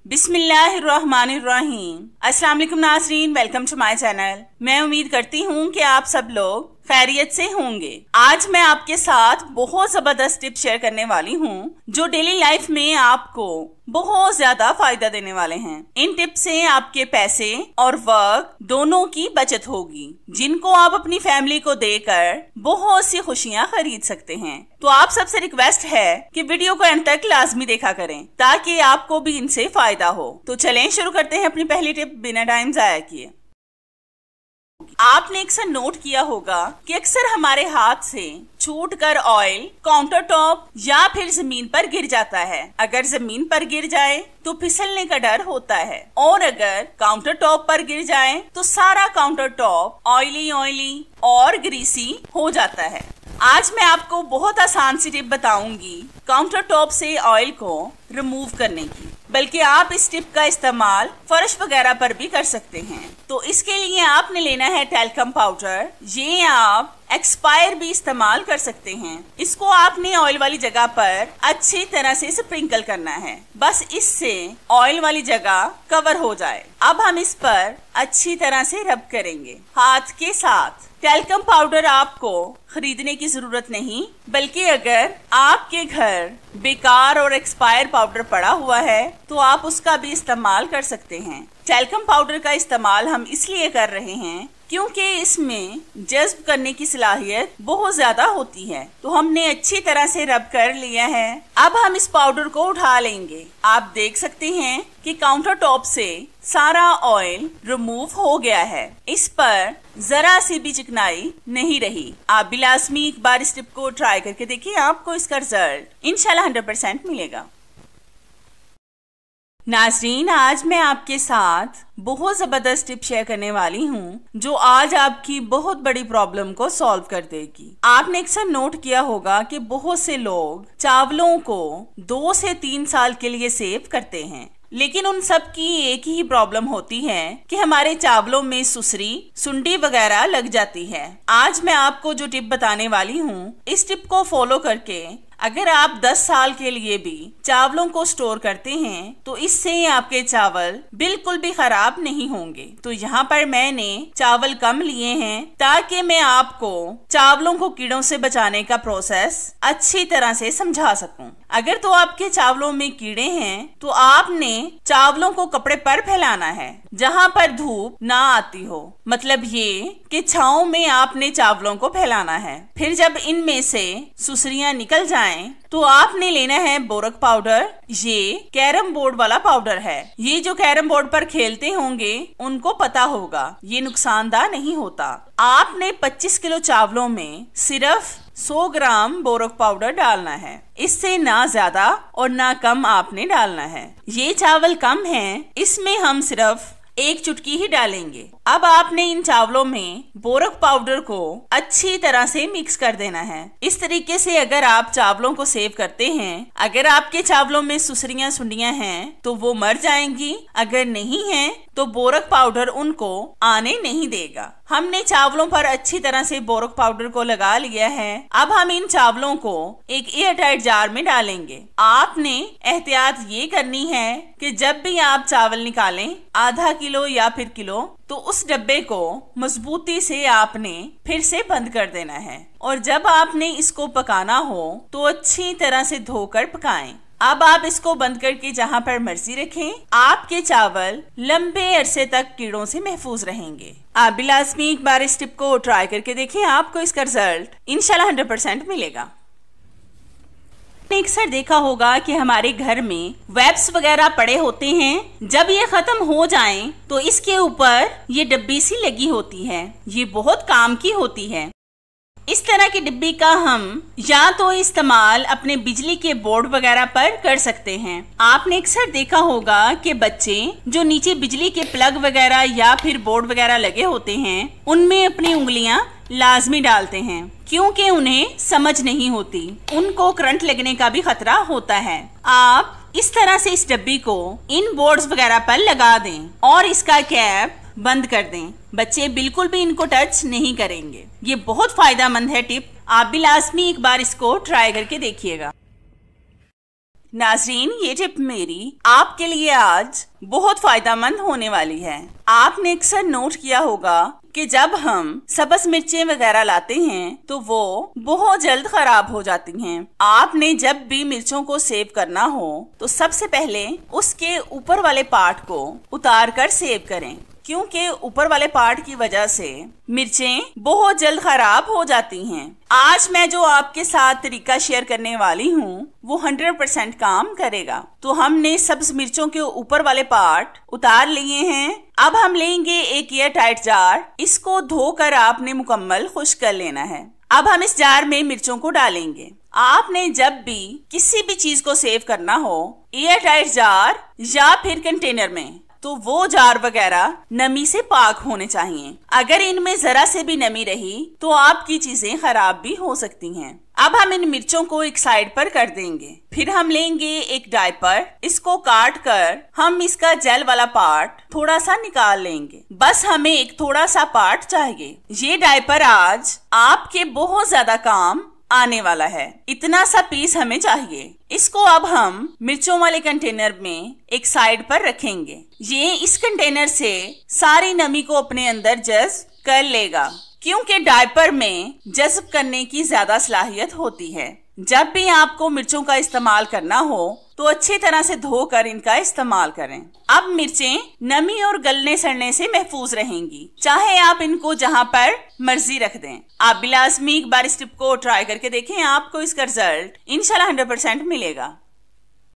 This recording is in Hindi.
बिस्मिल्लाहिर्रहमानिर्रहीम। अस्सलाम वालेकुम नाज़रीन, वेलकम टू माय चैनल। मैं उम्मीद करती हूँ कि आप सब लोग खैरियत से होंगे। आज मैं आपके साथ बहुत जबरदस्त टिप्स शेयर करने वाली हूँ जो डेली लाइफ में आपको बहुत ज्यादा फायदा देने वाले हैं। इन टिप्स से आपके पैसे और वर्क दोनों की बचत होगी, जिनको आप अपनी फैमिली को देकर बहुत सी खुशियाँ खरीद सकते हैं। तो आप सबसे रिक्वेस्ट है कि वीडियो को अंत तक लाजमी देखा करें ताकि आपको भी इनसे फायदा हो। तो चलें शुरू करते हैं अपनी पहली टिप बिना टाइम जाया किए। आपने अक्सर नोट किया होगा कि अक्सर हमारे हाथ से छूटकर ऑयल काउंटर टॉप या फिर जमीन पर गिर जाता है। अगर जमीन पर गिर जाए तो फिसलने का डर होता है, और अगर काउंटर टॉप पर गिर जाए तो सारा काउंटर टॉप ऑयली और ग्रीसी हो जाता है। आज मैं आपको बहुत आसान सी टिप बताऊंगी काउंटर टॉप से ऑयल को रिमूव करने की, बल्कि आप इस टिप का इस्तेमाल फर्श वगैरह पर भी कर सकते हैं। तो इसके लिए आपने लेना है टैल्कम पाउडर। ये आप एक्सपायर भी इस्तेमाल कर सकते हैं। इसको आपने ऑयल वाली जगह पर अच्छी तरह से स्प्रिंकल करना है, बस इससे ऑयल वाली जगह कवर हो जाए। अब हम इस पर अच्छी तरह से रब करेंगे हाथ के साथ। टैल्कम पाउडर आपको खरीदने की जरूरत नहीं, बल्कि अगर आपके घर बेकार और एक्सपायर पाउडर पड़ा हुआ है तो आप उसका भी इस्तेमाल कर सकते हैं। टैल्कम पाउडर का इस्तेमाल हम इसलिए कर रहे हैं क्योंकि इसमें जज्ब करने की सलाहियत बहुत ज्यादा होती है। तो हमने अच्छी तरह से रब कर लिया है। अब हम इस पाउडर को उठा लेंगे। आप देख सकते हैं कि काउंटर टॉप से सारा ऑयल रिमूव हो गया है। इस पर जरा सी भी चिकनाई नहीं रही। आप भी लाजमी एक बार इस टिप को ट्राई करके देखिए, आपको इसका रिजल्ट इंशाल्लाह 100% मिलेगा। नाज़रीन, आज मैं आपके साथ बहुत जबरदस्त टिप शेयर करने वाली हूँ जो आज आपकी बहुत बड़ी प्रॉब्लम को सॉल्व कर देगी। आपने अक्सर नोट किया होगा कि बहुत से लोग चावलों को 2 से 3 साल के लिए सेव करते हैं, लेकिन उन सब की एक ही प्रॉब्लम होती है कि हमारे चावलों में सुसरी सुंडी वगैरह लग जाती है। आज मैं आपको जो टिप बताने वाली हूँ, इस टिप को फॉलो करके अगर आप 10 साल के लिए भी चावलों को स्टोर करते हैं तो इससे आपके चावल बिल्कुल भी खराब नहीं होंगे। तो यहाँ पर मैंने चावल कम लिए हैं ताकि मैं आपको चावलों को कीड़ों से बचाने का प्रोसेस अच्छी तरह से समझा सकूं। अगर तो आपके चावलों में कीड़े हैं तो आपने चावलों को कपड़े पर फैलाना है जहाँ पर धूप ना आती हो, मतलब ये कि छांव में आपने चावलों को फैलाना है। फिर जब इनमें से सुसरियां निकल जाएं तो आपने लेना है बोरक पाउडर। ये कैरम बोर्ड वाला पाउडर है। ये जो कैरम बोर्ड पर खेलते होंगे उनको पता होगा ये नुकसानदार नहीं होता। आपने 25 किलो चावलों में सिर्फ 100 ग्राम बोरक पाउडर डालना है। इससे ना ज्यादा और ना कम आपने डालना है। ये चावल कम हैं, इसमें हम सिर्फ 1 चुटकी ही डालेंगे। अब आपने इन चावलों में बोरक पाउडर को अच्छी तरह से मिक्स कर देना है। इस तरीके से अगर आप चावलों को सेव करते हैं, अगर आपके चावलों में सुसरियां सुंडियां हैं तो वो मर जाएंगी, अगर नहीं है तो बोरक पाउडर उनको आने नहीं देगा। हमने चावलों पर अच्छी तरह से बोरक पाउडर को लगा लिया है। अब हम इन चावलों को एक एयरटाइट जार में डालेंगे। आपने एहतियात ये करनी है कि जब भी आप चावल निकालें, आधा किलो या फिर किलो, तो उस डब्बे को मजबूती से आपने फिर से बंद कर देना है। और जब आपने इसको पकाना हो तो अच्छी तरह से धोकर पकाएं। अब आप इसको बंद करके जहाँ पर मर्जी रखें, आपके चावल लंबे अरसे तक कीड़ों से महफूज रहेंगे। आप भी लाजमी एक बार इस टिप को ट्राई करके देखें, आपको इसका रिजल्ट इंशाल्लाह 100% मिलेगा। आपने अक्सर देखा होगा कि हमारे घर में वेब्स वगैरह पड़े होते हैं। जब ये खत्म हो जाएं तो इसके ऊपर ये डब्बी सी लगी होती है। ये बहुत काम की होती है। इस तरह की डिब्बी का हम या तो इस्तेमाल अपने बिजली के बोर्ड वगैरह पर कर सकते हैं। आपने अक्सर देखा होगा कि बच्चे जो नीचे बिजली के प्लग वगैरह या फिर बोर्ड वगैरह लगे होते हैं उनमें अपनी उंगलियां लाजमी डालते हैं, क्योंकि उन्हें समझ नहीं होती, उनको करंट लगने का भी खतरा होता है। आप इस तरह से इस डब्बी को इन बोर्ड्स वगैरह पर लगा दें और इसका कैप बंद कर दें। बच्चे बिल्कुल भी इनको टच नहीं करेंगे। ये बहुत फायदेमंद है टिप। आप भी लाजमी एक बार इसको ट्राई करके देखिएगा। नाजरीन, ये टिप मेरी आपके लिए आज बहुत फायदेमंद होने वाली है। आपने अक्सर नोट किया होगा कि जब हम सब्ज मिर्चें वगैरह लाते हैं तो वो बहुत जल्द खराब हो जाती हैं। आपने जब भी मिर्चों को सेव करना हो तो सबसे पहले उसके ऊपर वाले पार्ट को उतार कर सेव करें, क्योंकि ऊपर वाले पार्ट की वजह से मिर्चें बहुत जल्द खराब हो जाती हैं। आज मैं जो आपके साथ तरीका शेयर करने वाली हूँ वो 100% काम करेगा। तो हमने सब्ज मिर्चों के ऊपर वाले पार्ट उतार लिए हैं। अब हम लेंगे एक एयर टाइट जार। इसको धोकर आपने मुकम्मल खुश्क कर लेना है। अब हम इस जार में मिर्चों को डालेंगे। आपने जब भी किसी भी चीज को सेव करना हो एयर टाइट जार या फिर कंटेनर में, तो वो जार वगैरह नमी से पाक होने चाहिए। अगर इनमें जरा से भी नमी रही तो आपकी चीजें खराब भी हो सकती हैं। अब हम इन मिर्चों को एक साइड पर कर देंगे। फिर हम लेंगे एक डायपर। इसको काट कर हम इसका जेल वाला पार्ट थोड़ा सा निकाल लेंगे। बस हमें एक थोड़ा सा पार्ट चाहिए। ये डायपर आज आपके बहुत ज्यादा काम आने वाला है। इतना सा पीस हमें चाहिए। इसको अब हम मिर्चों वाले कंटेनर में एक साइड पर रखेंगे। ये इस कंटेनर से सारी नमी को अपने अंदर जज्ब कर लेगा, क्योंकि डायपर में जज्ब करने की ज्यादा सलाहियत होती है। जब भी आपको मिर्चों का इस्तेमाल करना हो तो अच्छी तरह से धोकर इनका इस्तेमाल करें। अब मिर्चें नमी और गलने सड़ने से महफूज रहेंगी, चाहे आप इनको जहां पर मर्जी रख दें। आप भी लाजमी एक बार इस टिप को ट्राई करके देखें, आपको इसका रिजल्ट इंशाल्लाह 100% मिलेगा।